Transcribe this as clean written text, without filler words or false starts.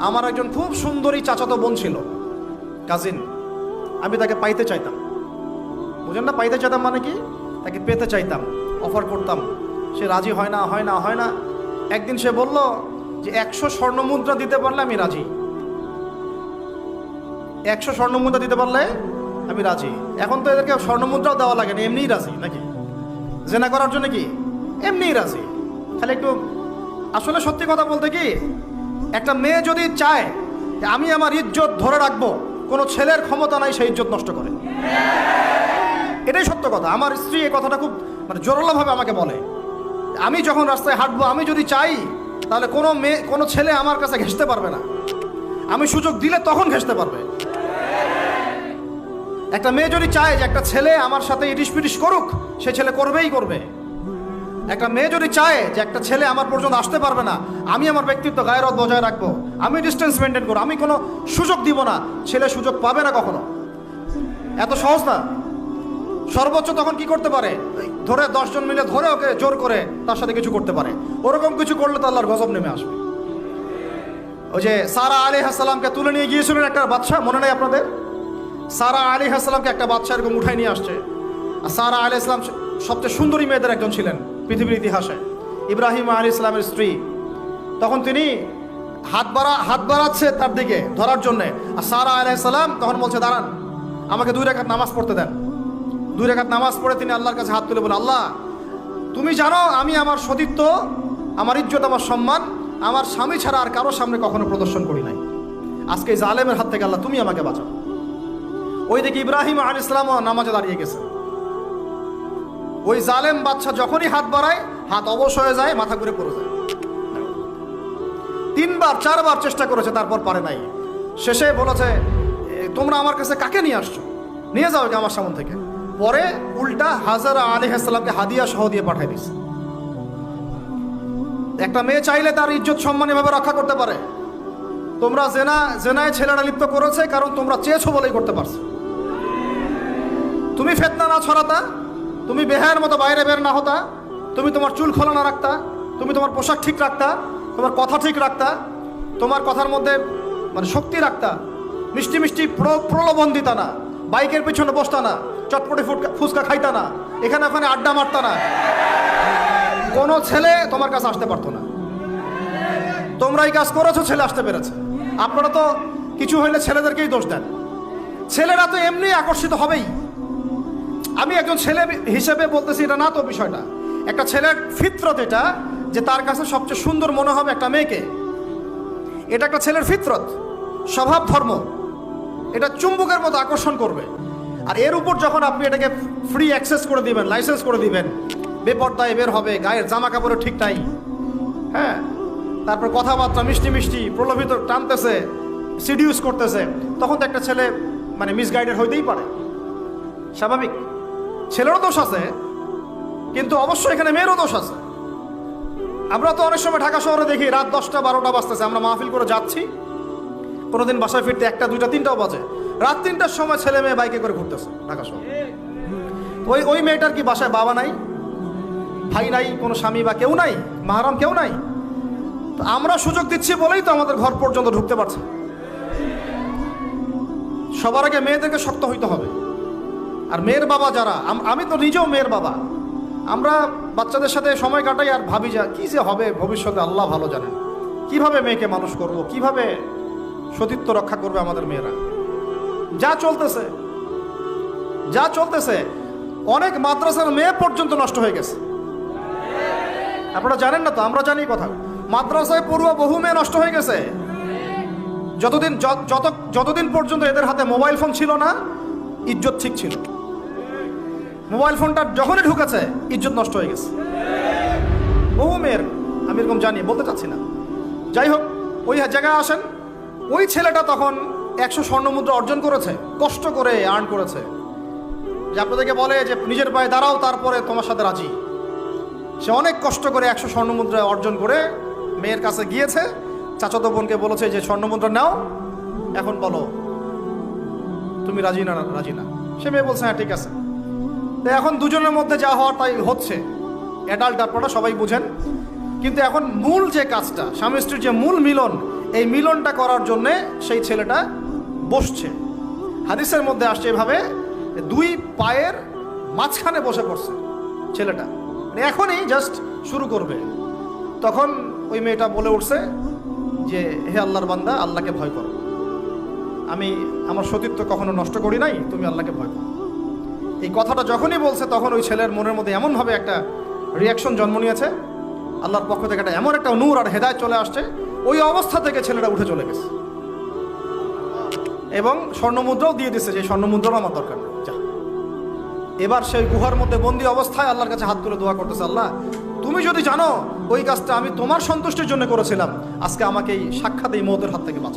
আমার একজন খুব সুন্দরী চাচাতো বোন ছিল, কাজিন। আমি তাকে পাইতে চাইতাম, বুঝেন না? পাইতে চাইতাম মানে কি? তাকে পেতে চাইতাম, অফার করতাম। সে রাজি হয় না, হয় না, হয় না। একদিন সে বলল যে 100 স্বর্ণ মুদ্রা দিতে পারলে আমি রাজি। 100 স্বর্ণ মুদ্রা দিতে পারলে আমি রাজি। এখন তো এদেরকে স্বর্ণ মুদ্রাও দেওয়া লাগে না, এমনিই রাজি নাকি? জেনা করার জন্য কি এমনিই রাজি? খালি একটু, আসলে সত্যি কথা বলতে কি, একটা মেয়ে যদি চায় যে আমি আমার ইজ্জত ধরে রাখবো, কোনো ছেলের ক্ষমতা নাই সেই ইজ্জত নষ্ট করে। এটাই সত্য কথা। আমার স্ত্রী এই কথাটা খুব জোরালোভাবে আমাকে বলে, আমি যখন রাস্তায় হাঁটবো, আমি যদি চাই তাহলে কোনো মেয়ে, কোনো ছেলে আমার কাছে ঘেঁষতে পারবে না। আমি সুযোগ দিলে তখন ঘেঁষতে পারবে। একটা মেয়ে যদি চায় যে একটা ছেলে আমার সাথে ইটিস পিটিস করুক, সে ছেলে করবেই করবে। একটা মেয়ে যদি চায় যে একটা ছেলে আমার পর্যন্ত আসতে পারবে না, আমি আমার ব্যক্তিত্ব গায়রত বজায় রাখবো, আমি ডিস্টেন্স মেনটেন করবো, আমি কোনো সুযোগ দিব না, ছেলে সুযোগ পাবে না কখনো। এত সহজ না। সর্বোচ্চ তখন কি করতে পারে? ধরে 10 জন মিলে ধরে ওকে জোর করে তার সাথে কিছু করতে পারে। ওরকম কিছু করলে তো আল্লাহর গজব নেমে আসবে। ওই যে সারা আলাইহিস সালামকে তুলে নিয়ে গিয়েছিলেন একটা বাদশা, মনে নেই আপনাদের? সারা আলাইহিস সালামকে একটা বাদশা এরকম উঠাই নিয়ে আসছে। আর সারা আলাইহিস সালাম সবচেয়ে সুন্দরী মেয়েদের একজন ছিলেন পৃথিবীর ইতিহাসে, ইব্রাহিম আলাইহিস সালামের স্ত্রী। তখন তিনি হাত বাড়াচ্ছে তার দিকে ধরার জন্যে। আর সারা আলাইহিস সালাম তখন বলছে, দাঁড়ান, আমাকে 2 রাকাত নামাজ পড়তে দেন। 2 রাকাত নামাজ পড়ে তিনি আল্লাহর কাছে হাত তুলে বলে, আল্লাহ, তুমি জানো আমি আমার সতীত্ব, আমার ইজ্জত, আমার সম্মান আমার স্বামী ছাড়া আর কারোর সামনে কখনো প্রদর্শন করি নাই। আজকে এই জালেমের হাত থেকে আল্লাহ তুমি আমাকে বাঁচাও। ওইদিকে ইব্রাহিম আলাইহিস সালাম নামাজে দাঁড়িয়ে গেছে। ওই জালেম বাদশা যখনই হাত বাড়ায়, হাত অবশ হয়ে যায়, মাথা ঘুরে পড়ে যায়। 3বার 4বার চেষ্টা করেছে, তারপর পারে নাই। শেষে বলেছে, তোমরা আমার কাছে কাকে নিয়ে আসছো? নিয়ে যাও আমার সামনে থেকে। পরে উল্টা হাজারা আলাইহিস সালামকে হাদিয়া সহ দিয়ে পাঠিয়ে দিয়েছে। একটা মেয়ে চাইলে তার ইজ্জত সম্মান এভাবে রক্ষা করতে পারে। তোমরা জেনায় ছেলেরা লিপ্ত করেছে কারণ তোমরা চেয়েছো বলেই করতে পারছো। তুমি ফিতনা না ছড়াতা, তুমি বেহায়ের মতো বাইরে বের না হতা, তুমি তোমার চুল খোলা না রাখতা, তুমি তোমার পোশাক ঠিক রাখতা, তোমার কথা ঠিক রাখতা, তোমার কথার মধ্যে শক্তি রাখতা, মিষ্টি মিষ্টি প্রলোভন দিতা না, বাইকের পিছনে বসতা না, চটপটি ফুচকা খাইতা না, এখানে ওখানে আড্ডা মারতা না, কোনো ছেলে তোমার কাছে আসতে পারতো না। তোমরা এই কাজ করেছো, ছেলে আসতে পেরেছে। আপনারা তো কিছু হইলে ছেলেদেরকেই দোষ দেন। ছেলেরা তো এমনি আকর্ষিত হবেই। আমি একজন ছেলে হিসেবে বলতেছি এটা না তো বিষয়টা। একটা ছেলের ফিতরত এটা, যে তার কাছে সবচেয়ে সুন্দর মনে হবে একটা মেয়েকে। এটা একটা ছেলের ফিতরত, স্বভাব ধর্ম, এটা চুম্বকের মতো আকর্ষণ করবে। আর এর উপর যখন আপনি এটাকে ফ্রি অ্যাক্সেস করে দিবেন, লাইসেন্স করে দিবেন, বেপর্দায় বের হবে, গায়ের জামা কাপড়ও ঠিক নাই, হ্যাঁ, তারপর কথাবার্তা মিষ্টি মিষ্টি প্রলোভিত টানতেছে, সিডিউস করতেছে, তখন তো একটা ছেলে মিসগাইডেড হইতেই পারে, স্বাভাবিক। ছেলেরও দোষ আছে, কিন্তু অবশ্যই এখানে মেয়েরও দোষ আছে। আমরা তো অনেক সময় ঢাকা শহরে দেখি রাত 10টা 12টা বাজতেছে, আমরা মাহফিল করে যাচ্ছি, কোনোদিন বাসায় ফিরতে 1টা 2টা 3টাও বাজে। রাত 3টার সময় ছেলে মেয়ে বাইকে করে ঘুরতেছে ঢাকা শহরে। ওই মেয়েটার কি বাসায় বাবা নাই, ভাই নাই, কোনো স্বামী বা কেউ নাই, মাহারাম কেউ নাই? তো আমরা সুযোগ দিচ্ছি বলেই তো আমাদের ঘর পর্যন্ত ঢুকতে পারছে। সবার আগে মেয়েদেরকে শক্ত হইতে হবে। আর মেয়ের বাবা যারা, আমি তো নিজেও মেয়ের বাবা, আমরা বাচ্চাদের সাথে সময় কাটাই আর ভাবি যা কি যে হবে ভবিষ্যতে আল্লাহ ভালো জানেন। কিভাবে মেয়েকে মানুষ করব, কিভাবে সতীত্ব রক্ষা করবে আমাদের মেয়েরা। যা চলতেছে অনেক মাদ্রাসার মেয়ে পর্যন্ত নষ্ট হয়ে গেছে। আপনারা জানেন না তো, আমরা জানি কথা। মাদ্রাসায় পড়ুয়া বহু মেয়ে নষ্ট হয়ে গেছে। যতদিন পর্যন্ত এদের হাতে মোবাইল ফোন ছিল না, ইজ্জত ঠিক ছিল। মোবাইল ফোনটা যখনই ঢুকেছে, ইজ্জত নষ্ট হয়ে গেছে বহু মেয়ের। আমি এরকম জানি, বলতে চাচ্ছি না। যাই হোক, ওই জায়গায় আসেন, ওই ছেলেটা তখন 100 স্বর্ণ মুদ্রা অর্জন করেছে, কষ্ট করে আর্ন করেছে। যে আপনাদেরকে বলে যে নিজের পায়ে দাঁড়াও, তারপরে তোমার সাথে রাজি। সে অনেক কষ্ট করে 100 স্বর্ণ মুদ্রা অর্জন করে মেয়ের কাছে গিয়েছে। চাচাতো বোনকে বলেছে যে স্বর্ণ মুদ্রা নাও, এখন বলো তুমি রাজি না। সে মেয়ে বলছে হ্যাঁ ঠিক আছে। তো এখন দুজনের মধ্যে যা হওয়ার তাই হচ্ছে। অ্যাডাল্ট আপনারা সবাই বুঝেন। কিন্তু এখন মূল যে কাজটা, স্বামী স্ত্রীর যে মূল মিলন, এই মিলনটা করার জন্যে সেই ছেলেটা বসছে। হাদিসের মধ্যে আসছে এভাবে, দুই পায়ের মাঝখানে বসে পড়ছে ছেলেটা, মানে এখনই জাস্ট শুরু করবে। তখন ওই মেয়েটা বলে উঠছে যে হে আল্লাহর বান্দা, আল্লাহকে ভয় করো, আমি আমার সতীত্ব কখনো নষ্ট করি নাই, তুমি আল্লাহকে ভয় করো। এই কথাটা যখনই বলছে তখন ওই ছেলের মনের মধ্যে এমনভাবে একটা রিয়াকশন জন্ম নিয়েছে, আল্লাহর পক্ষ থেকে এমন একটা নূর আর হেদায়েত চলে আসছে, ওই অবস্থা থেকে ছেলেটা উঠে চলে গেছে এবং স্বর্ণমুদ্রাও দিয়ে দিচ্ছে, যে স্বর্ণমুদ্রাও আমার দরকার নেই, যা। এবার সেই গুহার মধ্যে বন্দি অবস্থায় আল্লাহর কাছে হাত তুলে দোয়া করতেছে, আল্লাহ তুমি যদি জানো ওই কাজটা আমি তোমার সন্তুষ্টির জন্য করেছিলাম, আজকে আমাকে এই সাক্ষাৎ এই মওতের হাত থেকে বাঁচাও।